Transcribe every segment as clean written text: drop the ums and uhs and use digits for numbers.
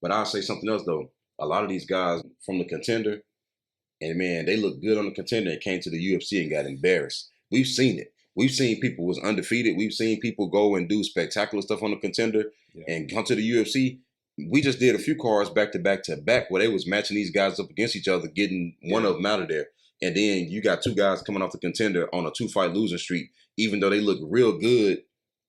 But I'll say something else though. A lot of these guys from the Contender, and man, they look good on the Contender and came to the UFC and got embarrassed. We've seen it. We've seen people was undefeated. We've seen people go and do spectacular stuff on the Contender and come to the UFC. We just did a few cards back to back where they was matching these guys up against each other, getting one of them out of there. And then you got two guys coming off the Contender on a 2-fight losing streak, even though they look real good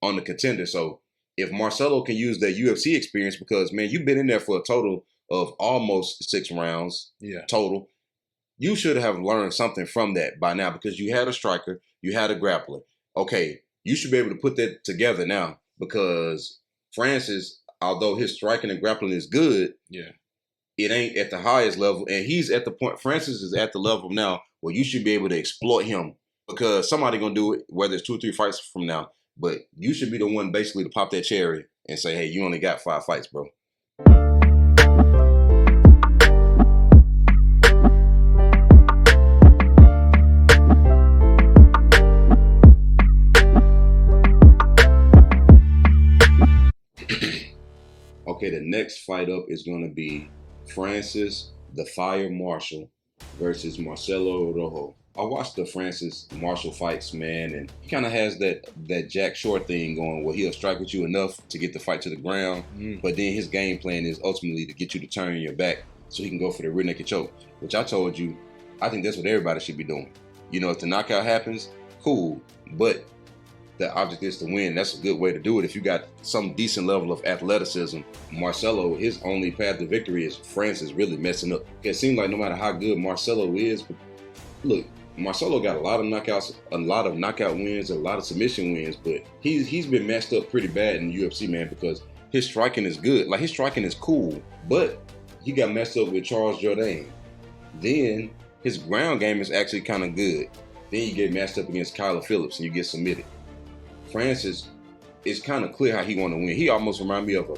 on the Contender. So if Marcelo can use that UFC experience, because man, you've been in there for a total of almost 6 rounds total. You should have learned something from that by now, because you had a striker, you had a grappler. Okay, you should be able to put that together now, because Francis, although his striking and grappling is good, it ain't at the highest level. And he's at the point, Francis is at the level now where you should be able to exploit him, because somebody going to do it, whether it's 2 or 3 fights from now. But you should be the one basically to pop that cherry and say, hey, you only got 5 fights, bro. Okay, the next fight up is going to be Francis the Fire Marshall versus Marcelo Rojo. I watched the Francis Marshall fights, man, and he kind of has that Jack Shore thing going where he'll strike with you enough to get the fight to the ground, but then his game plan is ultimately to get you to turn your back so he can go for the rear naked choke, which I told you, I think that's what everybody should be doing. You know, if the knockout happens, cool, but the object is to win. That's a good way to do it if you got some decent level of athleticism. Marcelo, his only path to victory is Francis really messing up. It seems like no matter how good Marcelo is, but look, Marcelo got a lot of knockouts, a lot of knockout wins, a lot of submission wins, but he's been messed up pretty bad in the UFC, man, because his striking is good. Like, his striking is cool, but he got messed up with Charles Jourdain. Then his ground game is actually kind of good. Then you get messed up against Kyler Phillips and you get submitted. Francis, it's kind of clear how he want to win. He almost remind me of a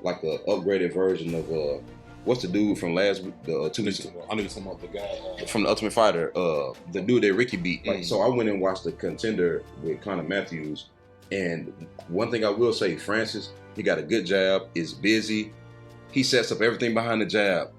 upgraded version of what's the dude from last week? The 2 weeks ago. I knew talking about the guy from the Ultimate Fighter, the dude that Ricky beat. Like, so I went and watched the Contender with Conor Matthews, and one thing I will say, Francis, he got a good jab, is busy. He sets up everything behind the jab,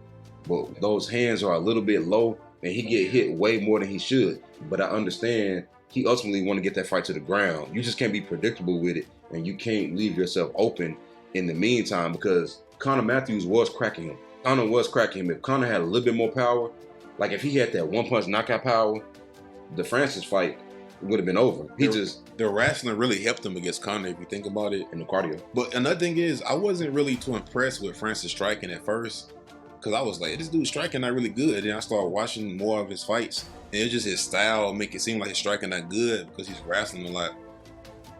but those hands are a little bit low, and he get hit way more than he should. But I understand he ultimately want to get that fight to the ground. You just can't be predictable with it, and you can't leave yourself open in the meantime, because Conor Matthews was cracking him. Conor was cracking him. If Conor had a little bit more power, like if he had that one-punch knockout power, the Francis fight would have been over. The wrestling really helped him against Conor, if you think about it. And the cardio. But another thing is, I wasn't really too impressed with Francis striking at first, because I was like, this dude's striking not really good. And I started watching more of his fights, and it's just his style make it seem like he's striking not good, because he's wrestling a lot.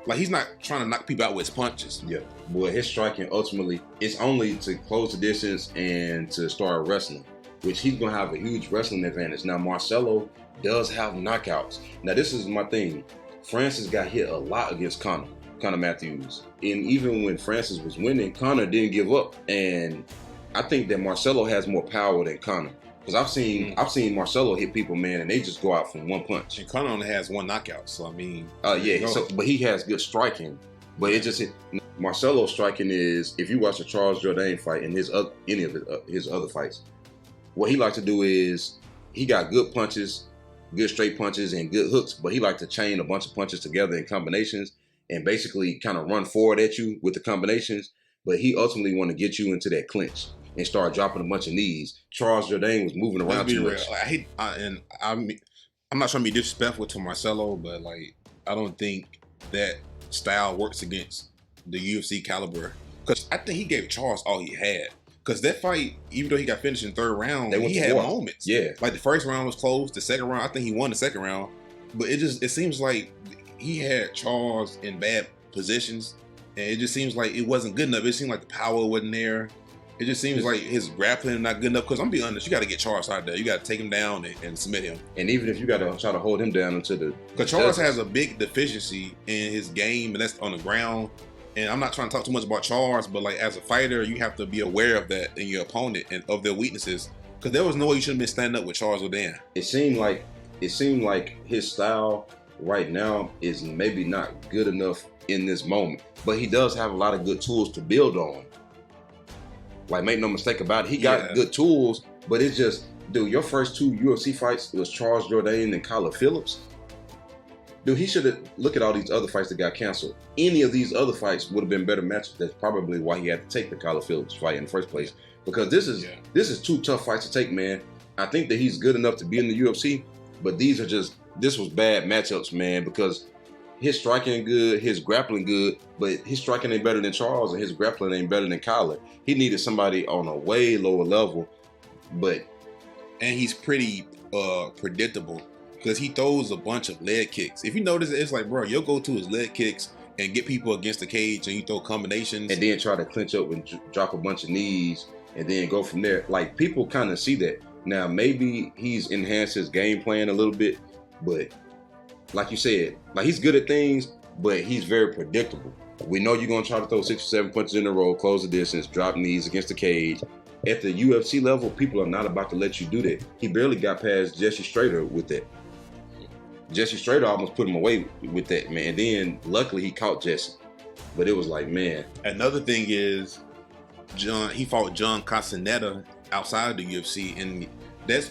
Like, he's not trying to knock people out with his punches. Yeah, boy, his striking ultimately, it's only to close the distance and to start wrestling, which he's going to have a huge wrestling advantage. Now, Marcelo does have knockouts. Now, this is my thing. Francis got hit a lot against Conor Matthews. And even when Francis was winning, Conor didn't give up. And I think that Marcelo has more power than Conor. Because I've seen Marcelo hit people, man, and they just go out from one punch. And Conor only has 1 knockout, so I mean, but he has good striking. But it just Marcelo's striking is, if you watch the Charles Jourdain fight and any of his other fights, what he likes to do is he got good punches, good straight punches, and good hooks. But he likes to chain a bunch of punches together in combinations and basically kind of run forward at you with the combinations. But he ultimately want to get you into that clinch and start dropping a bunch of knees. Charles Jourdain was moving around too much. I'm not trying to be disrespectful to Marcelo, but like, I don't think that style works against the UFC caliber. Because I think he gave Charles all he had. Because that fight, even though he got finished in the 3rd round, he had moments. Yeah. Like, the 1st round was close. The 2nd round, I think he won the 2nd round. But it seems like he had Charles in bad positions. And it just seems like it wasn't good enough. It seemed like the power wasn't there. It just seems like his grappling not good enough. Because I'm being honest, you got to get Charles out there. You got to take him down and submit him. And even if you got to try to hold him down until the... Because Charles has a big deficiency in his game, and that's on the ground. And I'm not trying to talk too much about Charles, but like, as a fighter, you have to be aware of that in your opponent and of their weaknesses. Because there was no way you shouldn't have been standing up with Charles Jourdain. It seemed like his style right now is maybe not good enough in this moment. But he does have a lot of good tools to build on. Like, make no mistake about it. He got good tools, but it's just, dude, your first 2 UFC fights was Charles Jourdain and Kyler Phillips. Dude, he should have look at all these other fights that got canceled. Any of these other fights would have been better matches. That's probably why he had to take the Kyler Phillips fight in the first place. Because this is 2 tough fights to take, man. I think that he's good enough to be in the UFC, but this was bad matchups, man, because his striking good, his grappling good, but his striking ain't better than Charles and his grappling ain't better than Kyler. He needed somebody on a way lower level, and he's pretty predictable. Because he throws a bunch of leg kicks. If you notice, it's like, bro, you'll go to his leg kicks and get people against the cage and you throw combinations. And then try to clinch up and drop a bunch of knees and then go from there. Like, people kind of see that. Now, maybe he's enhanced his game plan a little bit, but like you said, like, he's good at things, but he's very predictable. We know you're going to try to throw 6 or 7 punches in a row, close the distance, drop knees against the cage. At the UFC level, people are not about to let you do that. He barely got past Jesse Strader with that. Jesse Strader almost put him away with that, man. And then, luckily, he caught Jesse. But it was like, man. Another thing is, he fought John Castaneda outside of the UFC. And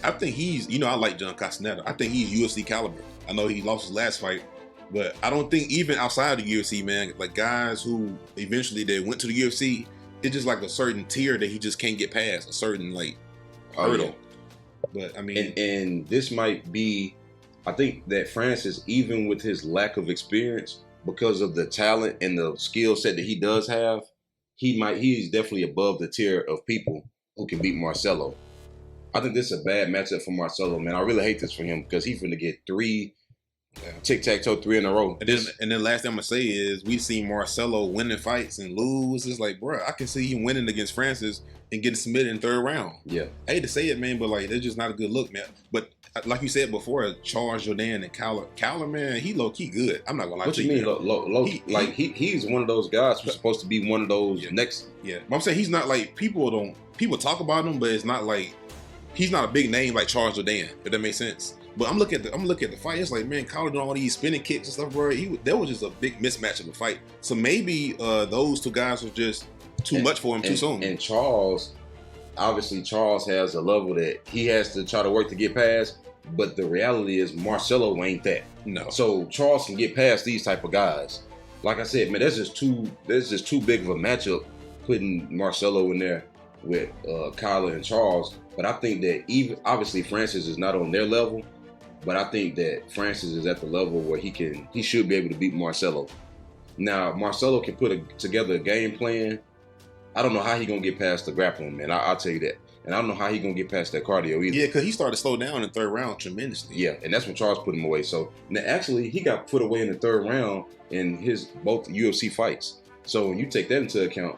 I think he's, I like John Castaneda. I think he's UFC caliber. I know he lost his last fight. But I don't think even outside of the UFC, man, like guys who eventually they went to the UFC, it's just like a certain tier that he just can't get past, a certain, like, hurdle. Yeah. But, I mean. And this might be... I think that Francis, even with his lack of experience, because of the talent and the skill set that he does have, he's definitely above the tier of people who can beat Marcelo. I think this is a bad matchup for Marcelo, man. I really hate this for him because he's finna get 3 tic-tac-toe 3 in a row. And then last thing I'm gonna say is we've seen Marcelo winning fights and lose. It's like, bro, I can see him winning against Francis and getting submitted in 3rd round. Yeah. I hate to say it, man, but like, that's just not a good look, man. But like you said before, Charles Jourdain and Kyler, man, he low-key good. I'm not gonna lie to you. What you mean, he's one of those guys who's supposed to be one of those next. Yeah. But I'm saying he's not like, people talk about him, but it's not like, he's not a big name like Charles Jourdain, if that makes sense. But I'm looking at the fight. It's like, man, Kyler doing all these spinning kicks and stuff, bro. That was just a big mismatch of the fight. So maybe those 2 guys was just too much for him too soon. And Charles has a level that he has to try to work to get past. But the reality is Marcelo ain't that. No. So Charles can get past these type of guys. Like I said, man, that's just too big of a matchup putting Marcelo in there with Kyler and Charles. But I think that even obviously Francis is not on their level. But I think that Francis is at the level where he should be able to beat Marcelo. Now, Marcelo can put together a game plan. I don't know how he gonna get past the grappling, man. I'll tell you that. And I don't know how he gonna get past that cardio either. Yeah, because he started to slow down in the 3rd round tremendously. Yeah, and that's when Charles put him away. So now, actually, he got put away in the 3rd round in his both UFC fights. So when you take that into account,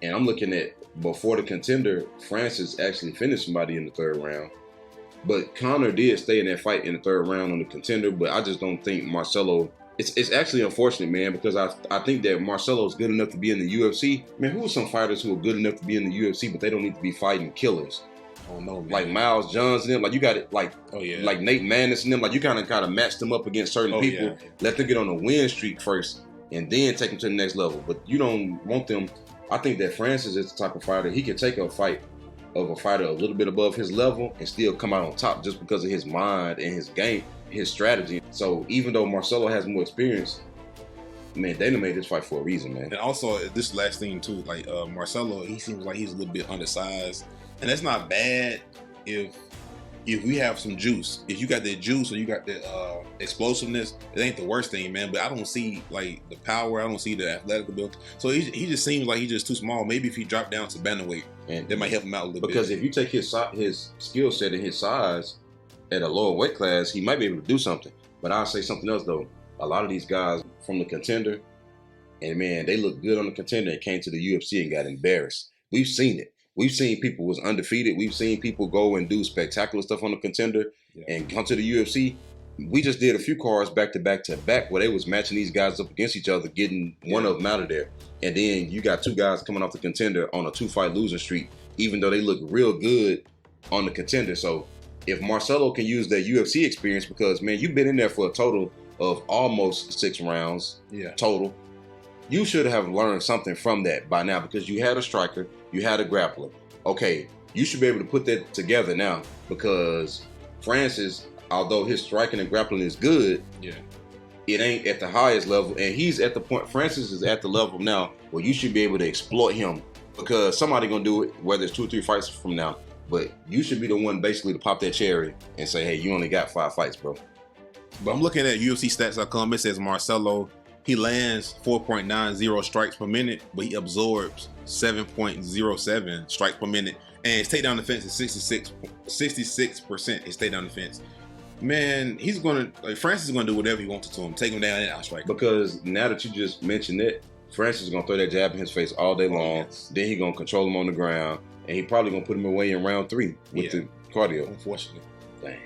and I'm looking at before the Contender, Francis actually finished somebody in the 3rd round. But Conor did stay in that fight in the 3rd round on the Contender, but I just don't think Marcelo... It's actually unfortunate, man, because I think that Marcelo's good enough to be in the UFC. Man, who are some fighters who are good enough to be in the UFC, but they don't need to be fighting killers? I don't know, man. Like Miles Johns and them, like you got it, like like Nate Maness and them, like you kind of match them up against certain people. Yeah. Let them get on a win streak first, and then take them to the next level. But you don't want them. I think that Francis is the type of fighter he can take a fight of a fighter a little bit above his level and still come out on top just because of his mind and his game, his strategy. So even though Marcelo has more experience, man, Dana made this fight for a reason, man. And also, this last thing too, like Marcelo, he seems like he's a little bit undersized, and that's not bad if we have some juice. If you got that juice or you got that explosiveness, it ain't the worst thing, man. But I don't see like the power. I don't see the athletic ability. So he just seems like he's just too small. Maybe if he dropped down to bantamweight, and that might help him out a little bit. Because if you take his skill set and his size at a lower weight class, he might be able to do something. But I'll say something else though. A lot of these guys from the Contender, and man, they look good on the Contender and came to the UFC and got embarrassed. We've seen it. We've seen people was undefeated. We've seen people go and do spectacular stuff on the Contender and come to the UFC. We just did a few cards back to back where they was matching these guys up against each other, getting one of them out of there. And then you got 2 guys coming off the Contender on a 2-fight losing streak, even though they look real good on the Contender. So if Marcelo can use that UFC experience, because man, you've been in there for a total of almost 6 rounds total. You should have learned something from that by now, because you had a striker, You had a grappler. Okay, you should be able to put that together now because Francis, although his striking and grappling is good, it ain't at the highest level, and he's at the point. Francis is at the level now where you should be able to exploit him because somebody gonna do it, whether it's 2 or 3 fights from now. But you should be the one basically to pop that cherry and say, hey, you only got 5 fights, bro. But I'm looking at UFCstats.com. It says Marcelo, he lands 4.90 strikes per minute, but he absorbs 7.07 strikes per minute. And his takedown defense is 66% his takedown defense. Man, he's gonna Francis is gonna do whatever he wants to him, take him down and outstrike him. Because now that you just mentioned it, Francis is gonna throw that jab in his face all day long. Yes. Then he gonna control him on the ground, and he probably gonna put him away in round 3 with the cardio. Unfortunately. Dang.